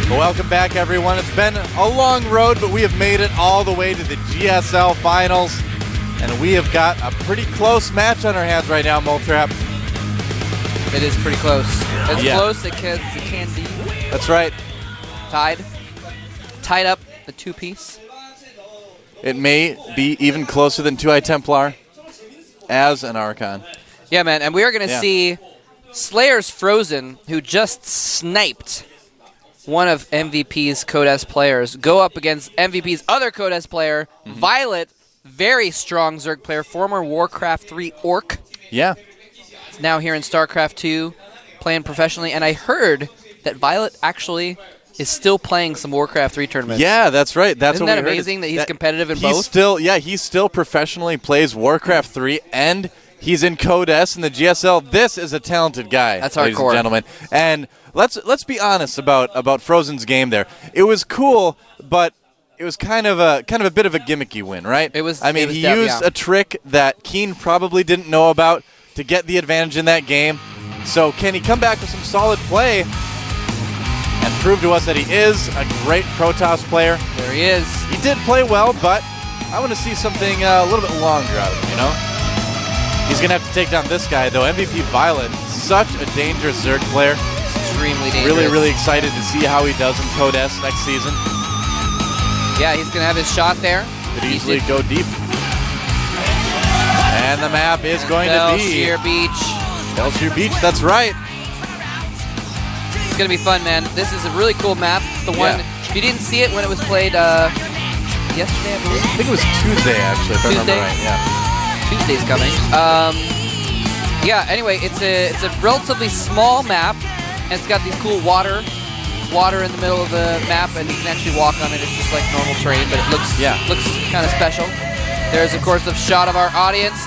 Well, welcome back, everyone. It's been a long road, but we have made it all the way to the GSL Finals, and we have got a pretty close match on our hands right now, Moletrap. It is pretty close. As close as it can be. That's right. Tied up the two-piece. It may be even closer than 2i Templar as an Archon. Yeah, man, and we are going to see Slayer's Frozen, who just sniped one of MVP's Codes players, go up against MVP's other Codes player, Violet, very strong Zerg player, former Warcraft 3 Orc. Yeah. Now here in StarCraft 2, playing professionally, and I heard that Violet actually is still playing some Warcraft 3 tournaments. Yeah, that's right. Isn't that amazing that he's competitive in both? He still professionally plays Warcraft 3, and he's in Codes in the GSL. This is a talented guy, that's ladies hardcore, and gentlemen. And let's be honest about Frozen's game there. It was cool, but it was kind of a bit of a gimmicky win, right? It was. He used a trick that Keen probably didn't know about to get the advantage in that game. So can he come back with some solid play and prove to us that he is a great Protoss player? There he is. He did play well, but I want to see something a little bit longer out of him, you know? He's going to have to take down this guy, though. MVP Violet, such a dangerous Zerg player. Extremely dangerous. Really, really excited to see how he does in Codes next season. Yeah, he's going to have his shot there. Could easily go deep. And the map is going to be Elshear Beach. Elshear Beach, that's right. It's going to be fun, man. This is a really cool map. It's the one, if you didn't see it when it was played yesterday, I believe. I think it was Tuesday, actually, if I remember right. Yeah. Tuesday's coming. Anyway, it's a relatively small map, and it's got these cool water in the middle of the map, and you can actually walk on it. It's just like normal terrain, but it looks kind of special. There's, of course, a shot of our audience.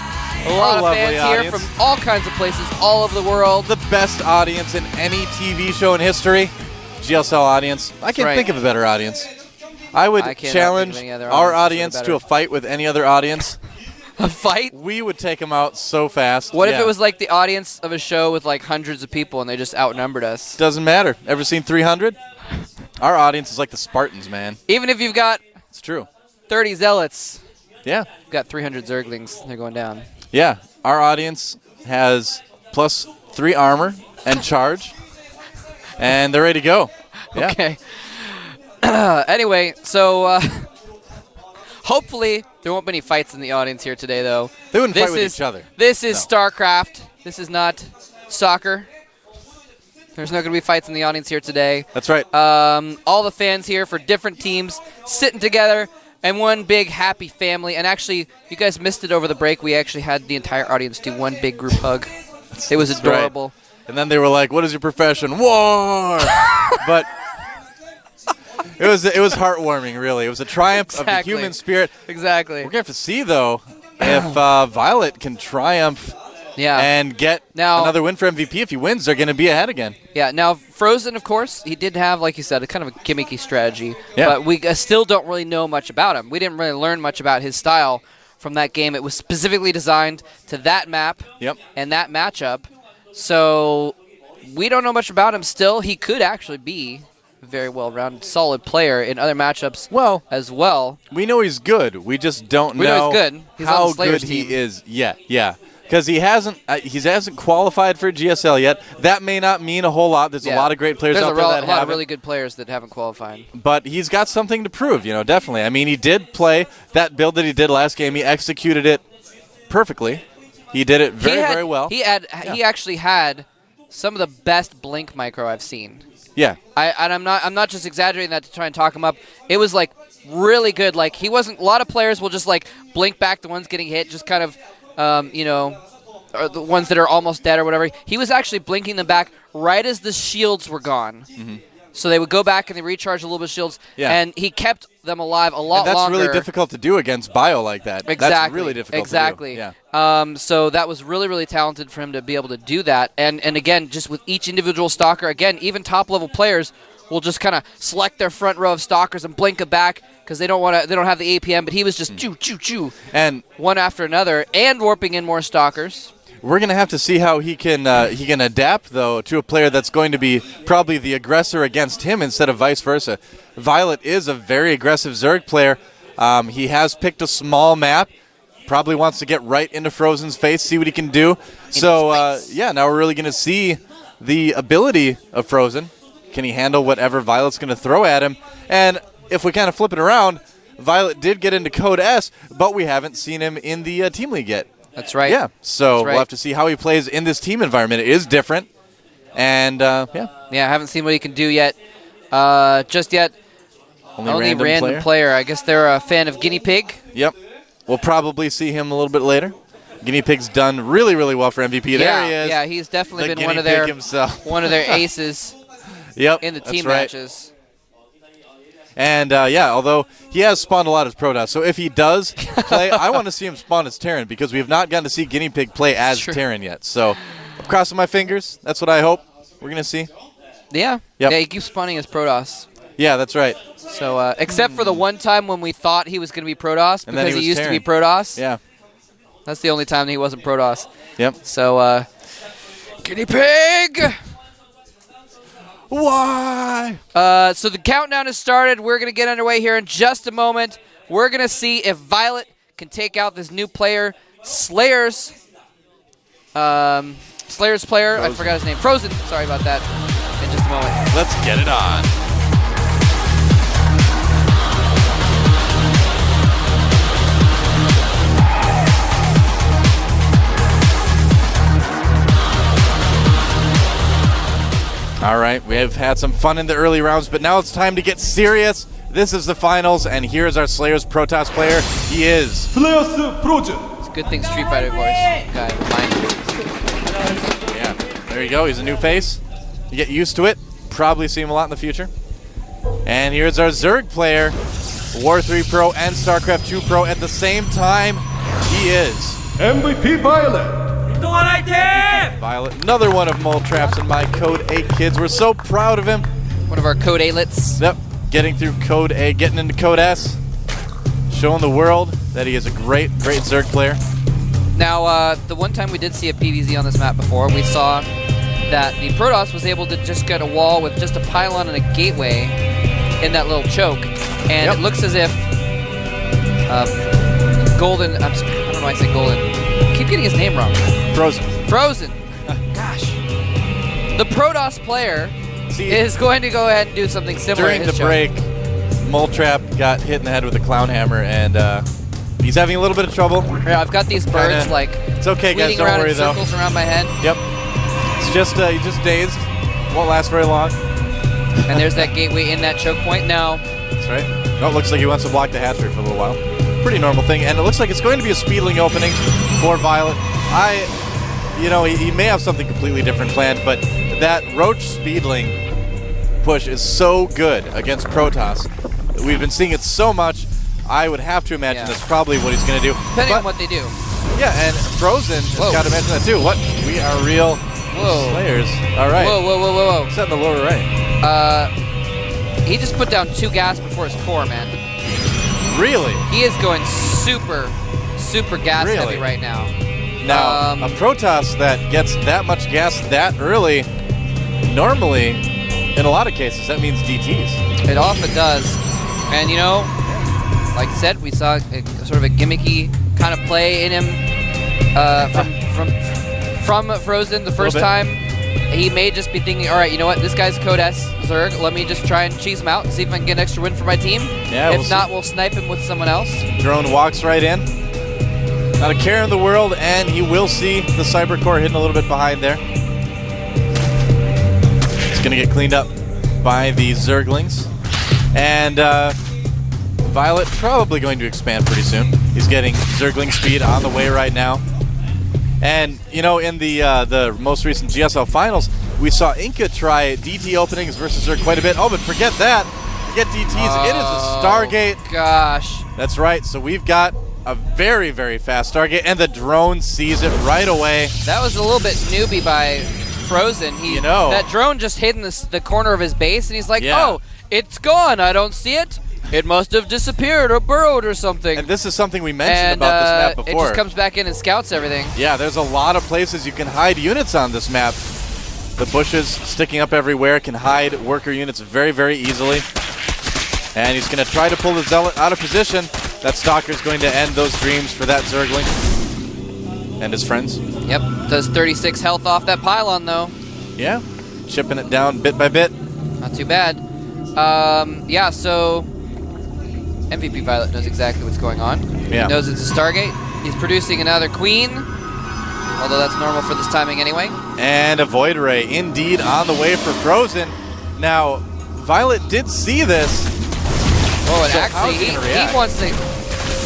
A lot of fans here from all kinds of places all over the world. The best audience in any TV show in history. GSL audience. I can't think of a better audience. I would challenge our audience to a fight with any other audience. A fight? We would take them out so fast. What if it was like the audience of a show with like hundreds of people and they just outnumbered us? Doesn't matter. Ever seen 300? Our audience is like the Spartans, man. Even if you've got it's true 30 zealots. Yeah. You've got 300 Zerglings. They're going down. Yeah. Our audience has +3 armor and charge. And they're ready to go. Yeah. Okay. Anyway, so hopefully there won't be any fights in the audience here today, though. They wouldn't fight with each other. This is StarCraft. This is not soccer. There's not going to be fights in the audience here today. That's right. All the fans here for different teams sitting together and one big happy family. And actually, you guys missed it over the break. We actually had the entire audience do one big group hug. It was adorable. Right. And then they were like, "What is your profession?" War. But it was heartwarming, really. It was a triumph of the human spirit. Exactly. We're going to have to see, though, if Violet can triumph and get another win for MVP. If he wins, they're going to be ahead again. Yeah, now Frozen, of course, he did have, like you said, a kind of a gimmicky strategy. Yeah. But we still don't really know much about him. We didn't really learn much about his style from that game. It was specifically designed to that map and that matchup. So we don't know much about him still. He could actually be a very well-rounded, solid player in other matchups as well. We know he's good. We just don't know he's good. He's how on the Slayer's good team. he is yet. Yeah. Because he hasn't qualified for GSL yet. That may not mean a whole lot. There's a lot of great players out there that haven't. There's a lot of really good players that haven't qualified. But he's got something to prove, definitely. I mean, he did play that build that he did last game. He executed it perfectly. He did it very well. He actually had some of the best Blink micro I've seen. Yeah. I'm not just exaggerating that to try and talk him up. It was like really good. Like he wasn't. A lot of players will just like blink back the ones getting hit, just kind of, or the ones that are almost dead or whatever. He was actually blinking them back right as the shields were gone. Mm-hmm. So they would go back and they recharge a little bit of shields. Yeah. And he kept them alive a lot longer. That's really difficult to do against Bio like that. Exactly. That's really difficult to do. Yeah. So that was really, really talented for him to be able to do that. And again, just with each individual stalker, again, even top-level players will just kind of select their front row of stalkers and blink it back because they don't have the APM, but he was just choo, choo, choo, and one after another, and warping in more stalkers. We're going to have to see how he can adapt, though, to a player that's going to be probably the aggressor against him instead of vice versa. Violet is a very aggressive Zerg player. He has picked a small map. Probably wants to get right into Frozen's face, see what he can do. So, now we're really going to see the ability of Frozen. Can he handle whatever Violet's going to throw at him? And if we kind of flip it around, Violet did get into Code S, but we haven't seen him in the Team League yet. That's right. Yeah, so That's right. We'll have to see how he plays in this team environment. It is different, and Yeah, I haven't seen what he can do yet. Just yet. Only random player. I guess they're a fan of Guinea Pig. Yep. We'll probably see him a little bit later. Guinea Pig's done really, really well for MVP. There he is. Yeah, he's definitely been one of their aces yep, in the team right. matches. And, although he has spawned a lot as Protoss, so if he does play, I want to see him spawn as Terran because we have not gotten to see Guinea Pig play as Terran yet. So I'm crossing my fingers. That's what I hope we're going to see. Yeah. Yep. Yeah, he keeps spawning as Protoss. Yeah, that's right. So, except for the one time when we thought he was going to be Protoss because he used Terran. to be Protoss. Yeah. That's the only time that he wasn't Protoss. Yep. So, Guinea Pig! Why? So the countdown has started. We're going to get underway here in just a moment. We're going to see if Violet can take out this new player, Slayer's player. Frozen. I forgot his name. Frozen. Sorry about that. In just a moment. Let's get it on. All right, we have had some fun in the early rounds, but now it's time to get serious. This is the finals, and here's our Slayer's Protoss player. He is Slayer's Project. It's a good thing Street Fighter voice guy. Yeah, there you go. He's a new face. You get used to it. Probably see him a lot in the future. And here's our Zerg player, War 3 Pro and StarCraft 2 Pro at the same time. He is MVP Violet. Violet, another one of Mole Traps and my Code 8 kids. We're so proud of him. One of our Code A-lets. Yep, getting through Code A, getting into Code S, showing the world that he is a great, great Zerg player. Now, the one time we did see a PvZ on this map before, we saw that the Protoss was able to just get a wall with just a pylon and a gateway in that little choke. And it looks as if Golden, I don't know why I say Golden. I keep getting his name wrong. Frozen. Gosh. The Protoss player is going to go ahead and do something similar During the break, Mole Trap got hit in the head with a clown hammer, and he's having a little bit of trouble. Yeah, I've got these birds it's okay, guys. Don't worry, though. Circles around my head. Yep. It's just he's just dazed. Won't last very long. And there's that gateway in that choke point now. That's right. Oh, it looks like he wants to block the hatchery for a little while. Pretty normal thing, and it looks like it's going to be a speedling opening for Violet. He may have something completely different planned, but that Roach speedling push is so good against Protoss. We've been seeing it so much. I would have to imagine that's probably what he's going to do. Depending on what they do. Yeah, and Frozen has got to mention that too. What? We are real Slayers. All right. Whoa. Set in the lower right. He just put down 2 gas before his core, man. Really? He is going super gas heavy right now. Now, a Protoss that gets that much gas that early, normally, in a lot of cases, that means DTs. It often does. And, like I said, we saw sort of a gimmicky kind of play in him from Frozen the first time. He may just be thinking, all right, you know what? This guy's Code S Zerg. Let me just try and cheese him out and see if I can get an extra win for my team. Yeah, if not, we'll snipe him with someone else. Drone walks right in. Not a care in the world, and he will see the Cyber Core hidden a little bit behind there. It's going to get cleaned up by the Zerglings. And Violet probably going to expand pretty soon. He's getting Zergling speed on the way right now. And, in the most recent GSL finals, we saw Inca try DT openings versus Zerg quite a bit. Oh, but forget that. Forget DTs. It is a Stargate. Gosh. That's right. So we've got a very, very fast Stargate, and the drone sees it right away. That was a little bit newbie by Frozen. That drone just hid in the corner of his base, and he's like, oh, it's gone. I don't see it. it must have disappeared or burrowed or something. And this is something we mentioned about this map before. It just comes back in and scouts everything. Yeah, there's a lot of places you can hide units on this map. The bushes sticking up everywhere can hide worker units very, very easily. And he's going to try to pull the Zealot out of position. That Stalker's going to end those dreams for that Zergling and his friends. Yep, does 36 health off that pylon, though. Yeah, chipping it down bit by bit. Not too bad. Yeah, so MVP Violet knows exactly what's going on. Yeah. He knows it's a Stargate. He's producing another Queen, although that's normal for this timing anyway. And a Void Ray indeed on the way for Frozen. Now, Violet did see this. Oh, and So actually, how's he gonna react?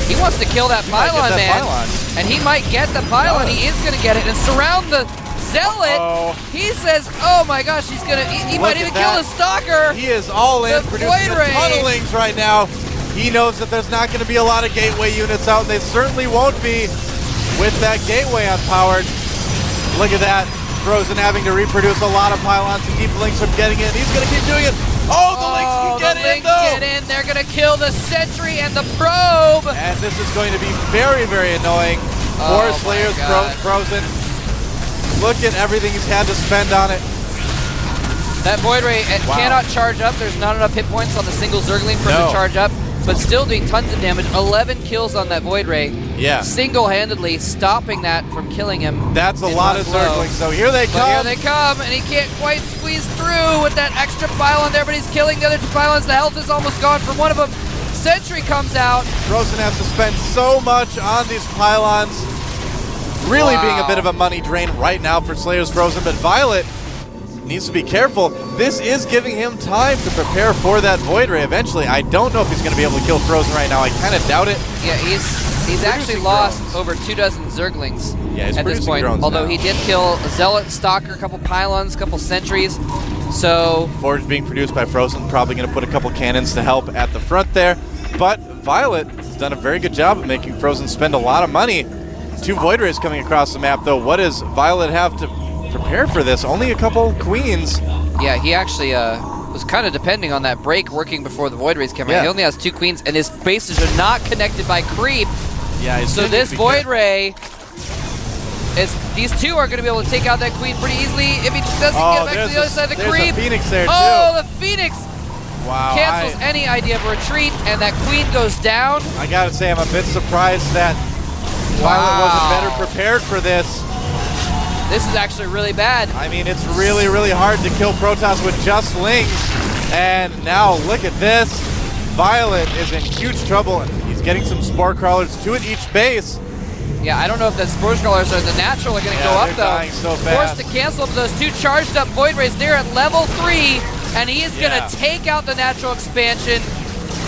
he wants to kill that might get pylon, that man. pylon. And he might get the pylon. He is going to get it and surround the Zealot. Uh-oh. He says, "Oh my gosh, he's gonna. He Look might at even that. kill the Stalker." He is all in, The producing Void the Ray. tunnelings right now. He knows that there's not going to be a lot of gateway units out, and they certainly won't be with that gateway unpowered. Look at that. Frozen having to reproduce a lot of pylons to keep Lynx from getting in. He's going to keep doing it. Oh, the Lynx can get the in, Lynx though. get in. They're gonna kill the Sentry and the Probe. And this is going to be very, very annoying. Oh Poor my Slayer's God. Frozen. Look at everything he's had to spend on it. That Void Ray Wow. cannot charge up. There's not enough hit points on the single Zergling for him No. to charge up, but still doing tons of damage. 11 kills on that Void Ray. Yeah. Single-handedly stopping that from killing him. That's a in lot one of blow. Zerglings. So here they But here come. they come, and he can't quite squeeze through with that extra pylon there, but he's killing the other two pylons. The health is almost gone from one of them. Sentry comes out. Frozen has to spend so much on these pylons. Really being a Wow. bit of a money drain right now for Slayer's Frozen, but Violet needs to be careful. This is giving him time to prepare for that Void Ray eventually. I don't know if he's going to be able to kill Frozen right now. I kind of doubt it. Yeah, he's actually producing lost drones. over 24 Zerglings Yeah, he's at this producing point. drones Although now. he did kill a Zealot, Stalker, a couple pylons, a couple sentries. So Forge being produced by Frozen, probably going to put a couple cannons to help at the front there. But Violet has done a very good job of making Frozen spend a lot of money. 2 Void Rays coming across the map, though. What does Violet have to prepare for this? Only a couple Queens. yeah, he actually was kind of depending on that break working before the Void Rays came out. Yeah. He only has 2 Queens, and his bases are not connected by creep. Yeah, he's So gonna need this to be Void careful. Ray is. These 2 are going to be able to take out that Queen pretty easily if he doesn't Oh, get back to there's the other side of the there's creep. a Phoenix there, too. Oh, the Phoenix Wow. cancels any idea of a retreat, and that Queen goes down. I gotta say, I'm a bit surprised that Violet wasn't better prepared for this. This is actually really bad. I mean, it's really, really hard to kill Protoss with just Lynx. And now look at this. Violet is in huge trouble, and he's getting some Spore Crawlers, 2 at each base. Yeah, I don't know if the Spore Crawlers or the Natural are going to Yeah, go up, they're though. dying so Forced fast. to cancel them. Those 2 charged up Void Rays there at level 3, and he is going Yeah. to take out the Natural Expansion.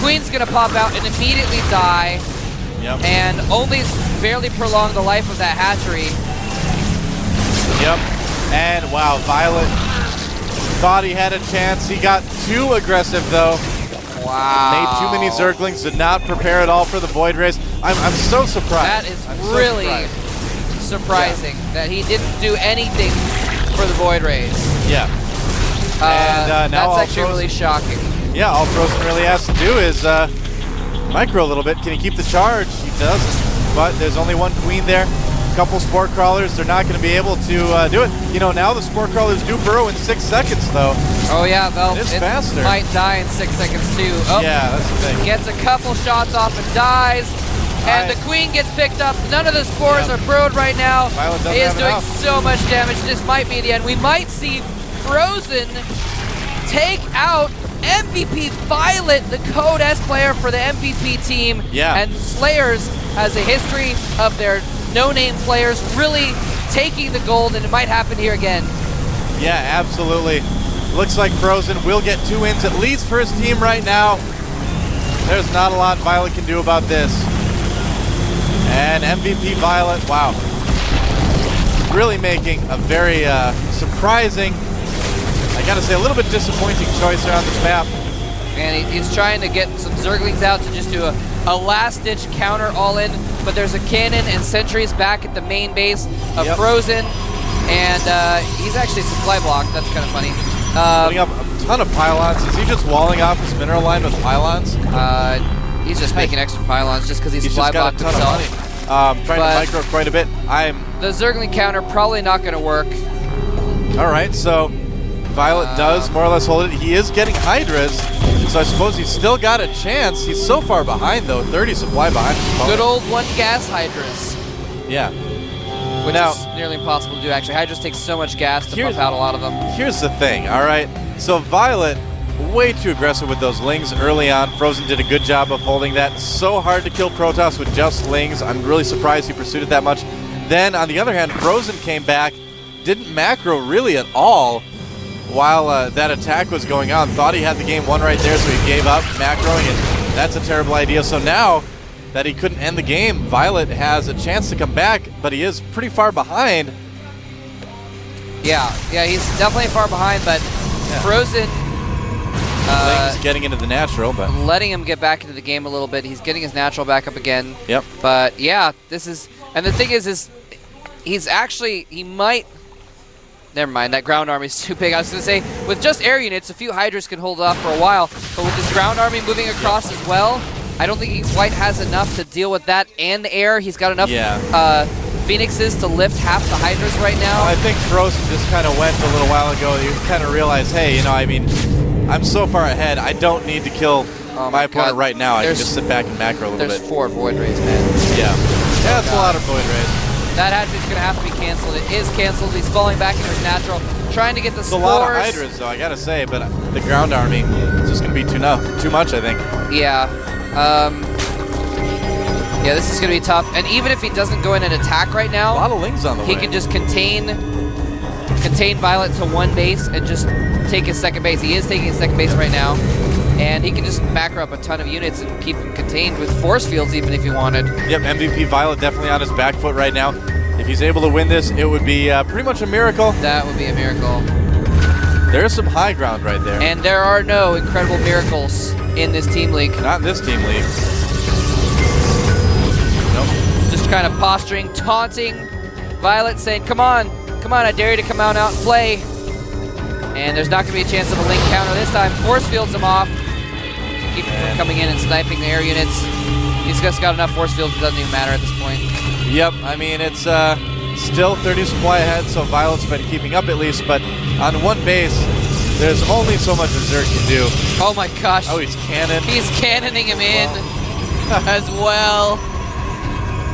Queen's going to pop out and immediately die, Yep. and only barely prolong the life of that hatchery. Yep. And wow, Violet thought he had a chance. He got too aggressive, though. Wow. Made too many Zerglings, did not prepare at all for the Void Rays. I'm so surprised. That is I'm so really surprised. surprising that he didn't do anything for the Void Rays. Yeah. And, now all that's actually Frozen- really shocking. Yeah, all Frozen really has to do is micro a little bit. Can he keep the charge? He doesn't. But there's only 1 Queen there. A couple Spore Crawlers. They're not going to be able to do it. You know, now the Spore Crawlers do burrow in 6 seconds, though. Oh yeah, well, It is faster. might die in 6 seconds too. Oh, Yeah, that's the thing. gets a couple shots off and dies. And the Queen gets picked up. None of the spores Yeah. are burrowed right now. Violet doesn't He is have doing enough. so much damage. This might be the end. We might see Frozen take out MVP Violet, the Code S player for the MVP team. Yeah. And Slayers has a history of their no-name players really taking the gold, and it might happen here again. Yeah, absolutely. Looks like Frozen will get 2 wins at least for his team right now. There's not a lot Violet can do about this. And MVP Violet, wow. Really making a very surprising, I gotta say, a little bit disappointing choice here on this map. And he's trying to get some Zerglings out to just do a last-ditch counter all-in, but there's a cannon and sentries back at the main base of Yep. Frozen, and he's actually supply blocked. That's kind of funny. Putting up a ton of pylons. Is he just walling off his mineral line with pylons? He's just making extra pylons just because he's He's fly just got a blocked ton himself. of money. Trying But- to micro quite a bit. The Zergling counter probably not going to work. All right, so Violet does more or less hold it. He is getting Hydras, so I suppose he's still got a chance. He's so far behind, though. 30 supply behind his opponent. Good old one gas Hydras, Yeah. which Now- is nearly impossible to do, actually. Hydras takes so much gas to Here's- pump out a lot of them. Here's the thing, all right? So Violet, way too aggressive with those Lings early on. Frozen did a good job of holding that. So hard to kill Protoss with just Lings. I'm really surprised he pursued it that much. Then, on the other hand, Frozen came back, didn't macro really at all while that attack was going on. Thought he had the game won right there, so he gave up macroing, and that's a terrible idea. So now that he couldn't end the game, Violet has a chance to come back, but he is pretty far behind. Yeah, he's definitely far behind, but Yeah. Frozen Lings getting into the natural, but letting him get back into the game a little bit. He's getting his natural back up again. yep. But yeah, this is, and the thing is he's actually, he might, never mind, that ground army is too big. I was going to say, with just air units, a few Hydras can hold off for a while, but with this ground army moving across as well, I don't think he quite has enough to deal with that and the air. He's got enough Phoenixes to lift half the Hydras right now. I think Frozen just kind of went a little while ago. You kind of realized, hey, you know, I mean, I'm so far ahead. I don't need to kill my opponent God. right now. I can There's- just sit back and macro a little There's bit. 4 Void Rays, man. Yeah. That's a lot of Void Rays. That hatchery's going to have to be canceled. It is canceled. He's falling back into his natural, trying to get the It's a spores. lot of Hydras, though, I gotta say, but the ground army is just gonna be too much, I think. Yeah. Yeah, this is going to be tough. And even if he doesn't go in and attack right A now, lot of Lings on the he way. can just contain Violet to one base and just take his second base. He is taking his second base right now. And he can just macro up a ton of units and keep him contained with force fields even if he wanted. Yep, MVP Violet definitely on his back foot right now. If he's able to win this, it would be pretty much a miracle. That would be a miracle. There's some high ground right there. And there are no incredible miracles in this team league. Not in this team league. Nope. Just kind of posturing, taunting Violet, saying, come on, I dare you to come out and play. And there's not going to be a chance of a link counter this time. Force fields him off. Keep him from coming in and sniping the air units. He's just got enough force fields, it doesn't even matter at this point. Yep, I mean, it's still 30 supply ahead, so Violet's been keeping up at least, but on one base, there's only so much a Zerg can do. Oh my gosh. Oh, he's cannon. He's cannoning him in as well.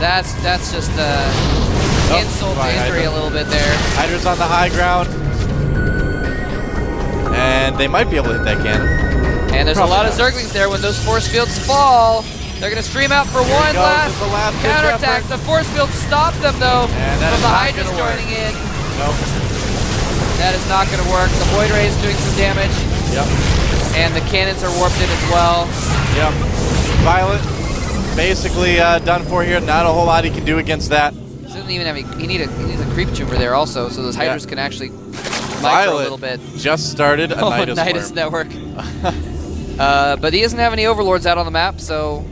That's just insult to fine, injury Hydra. a little bit there. Hydra's on the high ground. And they might be able to hit that cannon. And there's Probably a lot of not. Zerglings there. When those force fields fall, they're going to stream out for one goes, last it's the last ditch counterattack. effort. The force fields stop them, though, And that from is the not Hydras gonna work. joining in. Nope. That is not going to work. The Void Ray is doing some damage, Yep. and the cannons are warped in as well. Yep. Violet basically done for here. Not a whole lot he can do against that. He doesn't even have he needs a creep tumor there also, so those Hydras can actually micro a Violet little bit. just started a Nidus Nidus Worm. Network. But he doesn't have any Overlords out on the map, so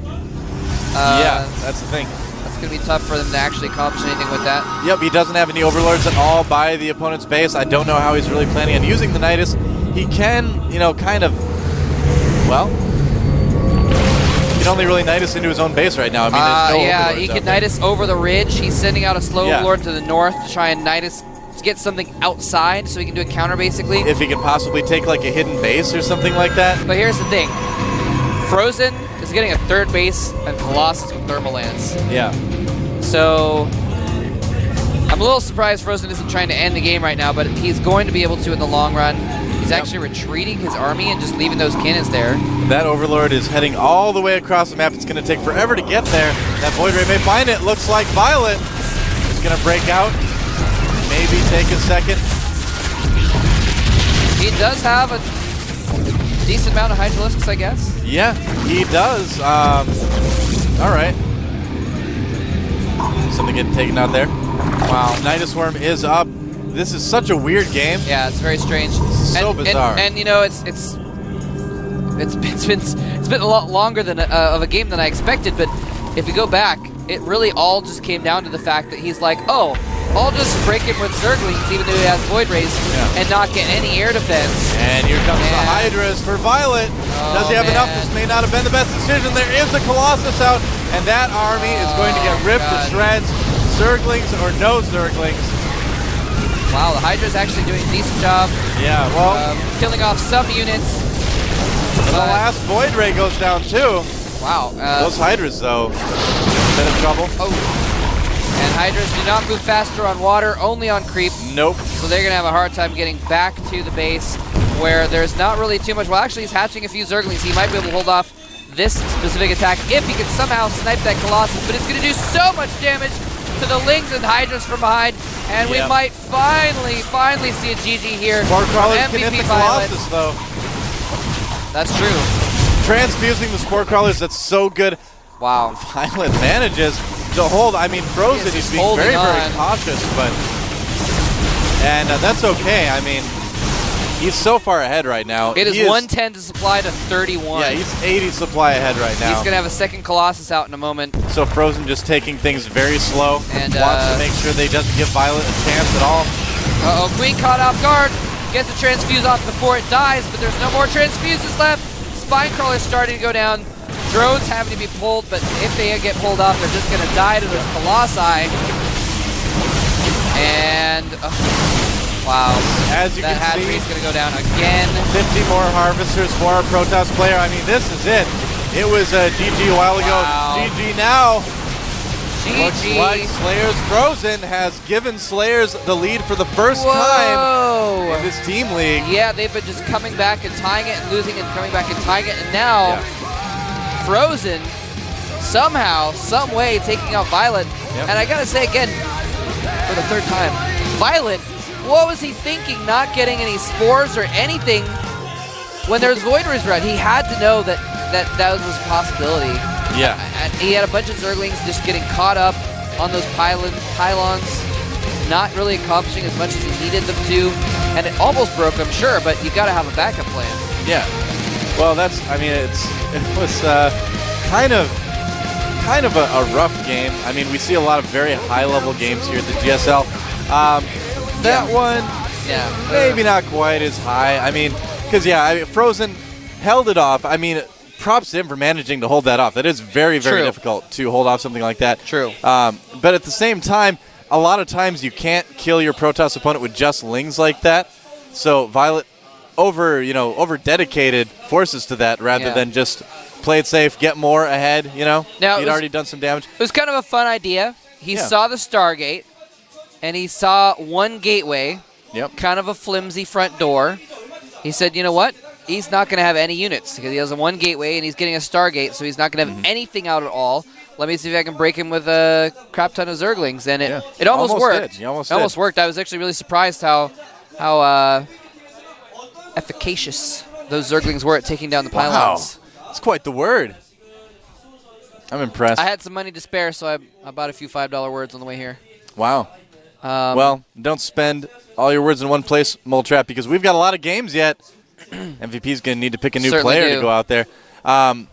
Yeah, that's the thing. that's going to be tough for them to actually accomplish anything with that. Yep, he doesn't have any Overlords at all by the opponent's base. I don't know how he's really planning on using the Nidus. He can, you know, kind of, well, he can only really Nidus into his own base right now. I mean, there's no yeah, Overlords he out can there. Nidus over the ridge. He's sending out a slow Yeah. Overlord to the north to try and Nidus to get something outside so he can do a counter, basically. If he can possibly take like a hidden base or something like that. But here's the thing. Frozen is getting a third base and Colossus with Thermal Lance. Yeah. So I'm a little surprised Frozen isn't trying to end the game right now, but he's going to be able to in the long run. He's actually retreating his army and just leaving those cannons there. That Overlord is heading all the way across the map. It's going to take forever to get there. That Void Ray may find it. Looks like Violet is going to break out. Maybe take a second. He does have a decent amount of Hydralisks, I guess. Yeah, he does. All right. Something getting taken out there. Wow. Nidus Worm is up. This is such a weird game. Yeah, it's very strange. So bizarre. And you know, it's been a lot longer than of a game than I expected. But if you go back, it really all just came down to the fact that he's like, oh, I'll just break him with Zerglings, even though he has Void Rays, and not get any air defense. And here comes the Hydras for Violet. Does he have enough? This may not have been the best decision. There is a Colossus out, and that army is going to get ripped to shreds. Zerglings or no Zerglings. Wow, the Hydra's actually doing a decent job. Yeah, well, killing off some units. the last Void Ray goes down too. Wow. Those Hydras, though, bit of trouble. Oh. And Hydras do not move faster on water, only on creep. Nope. So they're going to have a hard time getting back to the base where there's not really too much. Well, actually, he's hatching a few Zerglings. He might be able to hold off this specific attack if he can somehow snipe that Colossus, but it's going to do so much damage to the Lings and Hydras from behind, and we might finally see a GG here from Spore-Crawlers can hit MVP the Violet. Colossus, though. That's true. Transfusing the Spore-Crawlers, that's so good. Wow. Violet manages to hold. I mean, Frozen, he's being very, very cautious, but... And that's okay. I mean, he's so far ahead right now. It is 110 to supply to 31. Yeah, he's 80 supply ahead right now. He's going to have a second Colossus out in a moment. So Frozen just taking things very slow. And wants to make sure they doesn't give Violet a chance at all. Uh-oh, Queen caught off guard. Gets the transfuse off before it dies, but there's no more transfuses left. Spinecrawler's starting to go down. Drones having to be pulled, but if they get pulled off, they're just going to die to those Colossi. And, wow. As you that can see, hatchery's going to go down again. 50 more Harvesters for our Protoss player. I mean, this is it. It was GG a while ago. GG now. Looks like Slayers Frozen has given Slayers the lead for the first time in this team league. Yeah, they've been just coming back and tying it and losing and coming back and tying it, and now Frozen somehow, some way taking out Violet. And I gotta say again, for the third time, Violet, what was he thinking not getting any spores or anything when there's Void Rays around? He had to know that was a possibility. Yeah. And he had a bunch of Zerglings just getting caught up on those pylons, not really accomplishing as much as he needed them to. And it almost broke him, sure, but you gotta have a backup plan. Yeah. Well, that's, I mean, it was kind of a rough game. I mean, we see a lot of very high-level games here at the GSL. That one, maybe not quite as high. I mean, because, Frozen held it off. I mean, props to him for managing to hold that off. That is very, very difficult to hold off something like that. True. But at the same time, a lot of times you can't kill your Protoss opponent with just Lings like that. So Violet over-dedicated forces to that rather than just play it safe, get more ahead, Now, he'd already done some damage. It was kind of a fun idea. He saw the Stargate, and he saw one gateway, kind of a flimsy front door. He said, you know what? He's not going to have any units because he has a one gateway and he's getting a Stargate, so he's not going to have anything out at all. Let me see if I can break him with a crap ton of Zerglings, and it almost worked. It almost worked. I was actually really surprised how efficacious those Zerglings were at taking down the pylons. Wow. That's quite the word. I'm impressed. I had some money to spare, so I bought a few $5 words on the way here. Wow. Well, don't spend all your words in one place, Moletrap, because we've got a lot of games yet. MVP's going to need to pick a new player to go out there. I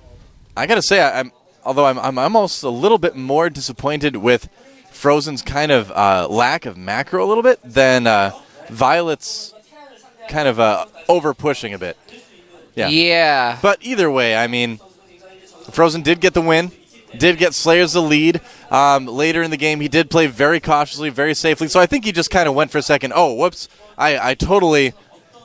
got to say, I'm almost a little bit more disappointed with Frozen's kind of lack of macro a little bit than Violet's kind of over-pushing a bit. Yeah. But either way, I mean, Frozen did get the win, did get Slayers the lead. Later in the game, he did play very cautiously, very safely. So I think he just kind of went for a second, oh, whoops, I totally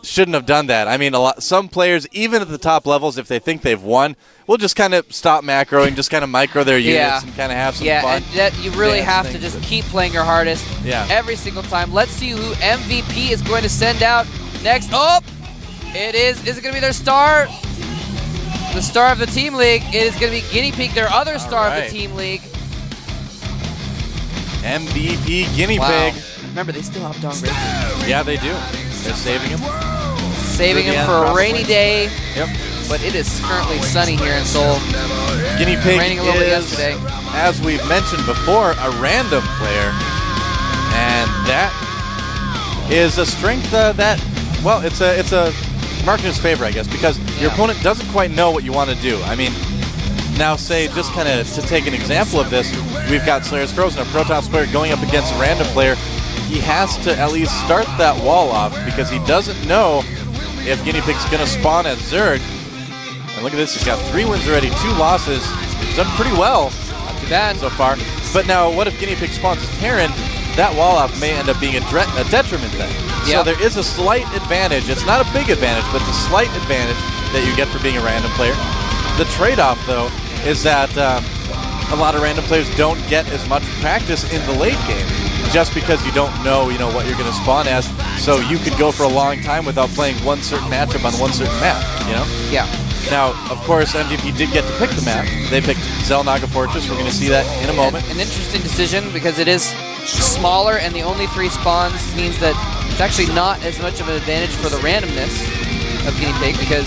shouldn't have done that. I mean, some players, even at the top levels, if they think they've won, will just kind of stop macroing, just kind of micro their units and kind of have some fun. And you really have to just keep playing your hardest every single time. Let's see who MVP is going to send out next. Oh, it is. Is it going to be their star? The star of the team league. It is going to be Guinea Pig, their other star of the team league. MVP Guinea Pig. Remember, they still have Dong Racing. Yeah, they do. They're saving him. Saving him for a rainy day. Yep. But it is currently sunny here in Seoul. Guinea Pig raining a little bit yesterday. As we've mentioned before, a random player. And that is a strength it's a mark in his favor, I guess, because your opponent doesn't quite know what you want to do. I mean, now say, just kind of to take an example of this, we've got Slayers Frozen, a Protoss player going up against a random player he has to at least start that wall off because he doesn't know if Guinea Pig's going to spawn as Zerg. And look at this, he's got 3 wins already, 2 losses. He's done pretty well. Not too bad so far. But now, what if Guinea Pig spawns as Terran? That wall off may end up being a detriment then. Yep. So there is a slight advantage. It's not a big advantage, but it's a slight advantage that you get for being a random player. The trade-off, though, is that a lot of random players don't get as much practice in the late game just because you don't know, what you're going to spawn as. So you could go for a long time without playing one certain matchup on one certain map, Yeah. Now, of course, MVP did get to pick the map. They picked Xel'Naga Fortress. We're going to see that in a moment. An interesting decision because it is smaller and the only 3 spawns means that it's actually not as much of an advantage for the randomness of Guinea Pig because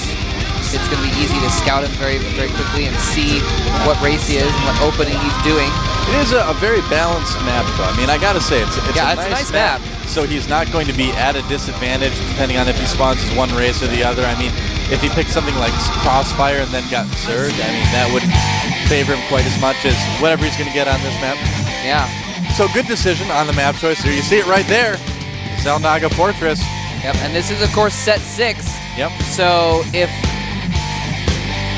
it's going to be easy to scout him very, very quickly and see what race he is and what opening he's doing. It is a very balanced map, though. I mean, I got to say, it's a nice map. So he's not going to be at a disadvantage depending on if he spawns as one race or the other. I mean, if he picked something like Crossfire and then got Zerg, I mean, that wouldn't favor him quite as much as whatever he's going to get on this map. Yeah. So good decision on the map choice. Here you see it right there. Xel'Naga Fortress. Yep, and this is, of course, set 6. Yep. So if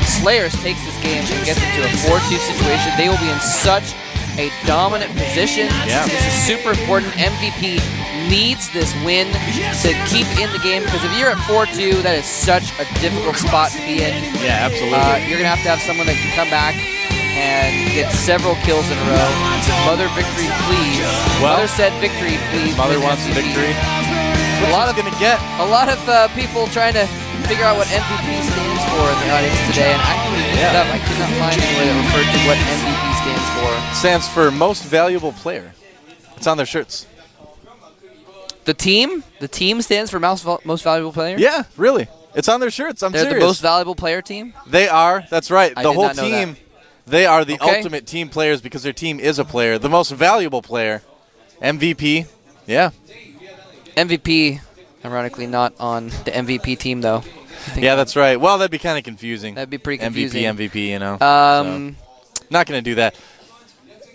Slayers takes this game and gets into a 4-2 situation, they will be in such a dominant position. Yeah. This is super important. MVP needs this win to keep in the game because if you're at 4-2, that is such a difficult spot to be in. Yeah, absolutely. You're going to have someone that can come back and get several kills in a row. Mother victory, please. Well, Mother said victory, please. Mother win wants MVP. victory. A lot of going to get. A lot of people trying to figure out what MVP stands for in the audience today, and I actually looked it up. I could not find anywhere that referred to what MVP stands for. Stands for Most Valuable Player. It's on their shirts. The team stands for most valuable player. Yeah, really. It's on their shirts. They're serious. the most valuable player team. They are. That's right. I The did whole not know team. that. They are the Okay. ultimate team players because their team is a player. The most valuable player, MVP. Yeah. MVP, ironically, not on the MVP team though. Yeah, that's right. Well, that'd be kind of confusing. That'd be pretty confusing. MVP, So, not going to do that.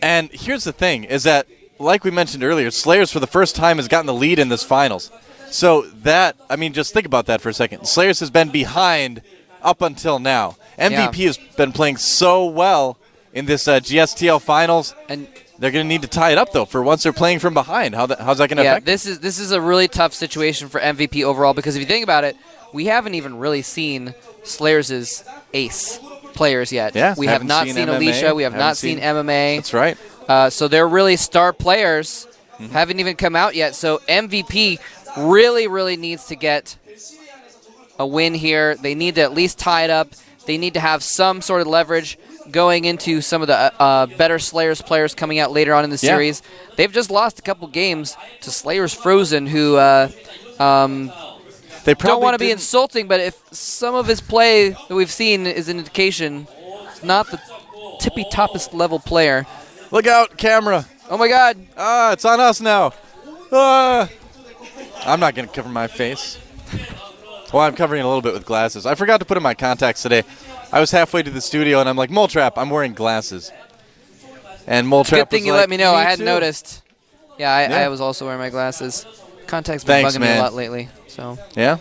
And here's the thing: is that, like we mentioned earlier, Slayers for the first time has gotten the lead in this finals. So that, I mean, just think about that for a second. Slayers has been behind up until now. MVP has been playing so well in this GSTL finals, and they're going to need to tie it up though. For once they're playing from behind, how's that going to affect? this is a really tough situation for MVP overall because if you think about it, we haven't even really seen Slayers' ace players yet. Yeah, we have not seen Alicia. We have not seen MMA. That's right. So they're really star players. Haven't even come out yet. So MVP really, really needs to get a win here. They need to at least tie it up. They need to have some sort of leverage going into some of the better Slayers players coming out later on in the series. They've just lost a couple games to Slayers Frozen, who they don't want to be insulting, but if some of his play that we've seen is an indication he's not the tippy-toppest level player. Look out, camera. Oh, my God. It's on us now. I'm not going to cover my face. Well, I'm covering it a little bit with glasses. I forgot to put in my contacts today. I was halfway to the studio, and I'm like, Mole Trap, I'm wearing glasses. And Mole Trap Good thing was you like, let me know. I hadn't too. noticed. Yeah, I was also wearing my glasses. Contacts been Thanks, bugging man. me a lot lately. So Yeah?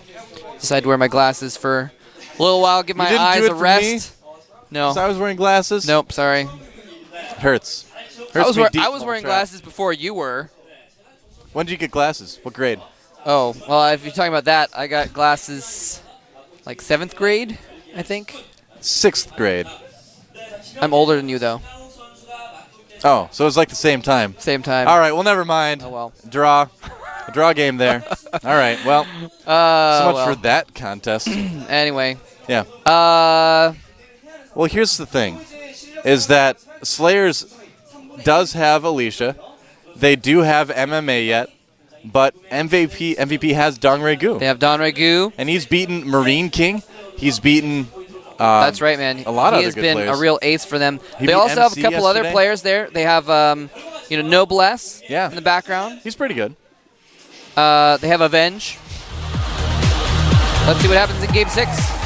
decided to wear my glasses for a little while, give my didn't do eyes it a for rest. No. So I was wearing glasses? Nope, sorry. Hurts. I was, me deep, I was Mole wearing Trap. glasses before you were. When did you get glasses? What grade? Oh, well, if you're talking about that, I got glasses like 7th grade, I think. 6th grade. I'm older than you, though. Oh, so it was like the same time. Same time. All right, well, never mind. Oh, well. Draw. A draw game there. All right, well, so much for that contest. Anyway. Yeah. Uh, Well, here's the thing, is that Slayers does have Alicia. They do have MMA yet, but MVP has Dong Regu. they have Don Regu. And he's beaten Marine King. He's beaten That's right, man. a lot of he other has good been players. a real ace for them. He They beat also have a MC couple other yesterday. players there. They have, Noblesse Yeah. in the background. He's pretty good. They have Avenge. Let's see what happens in Game 6.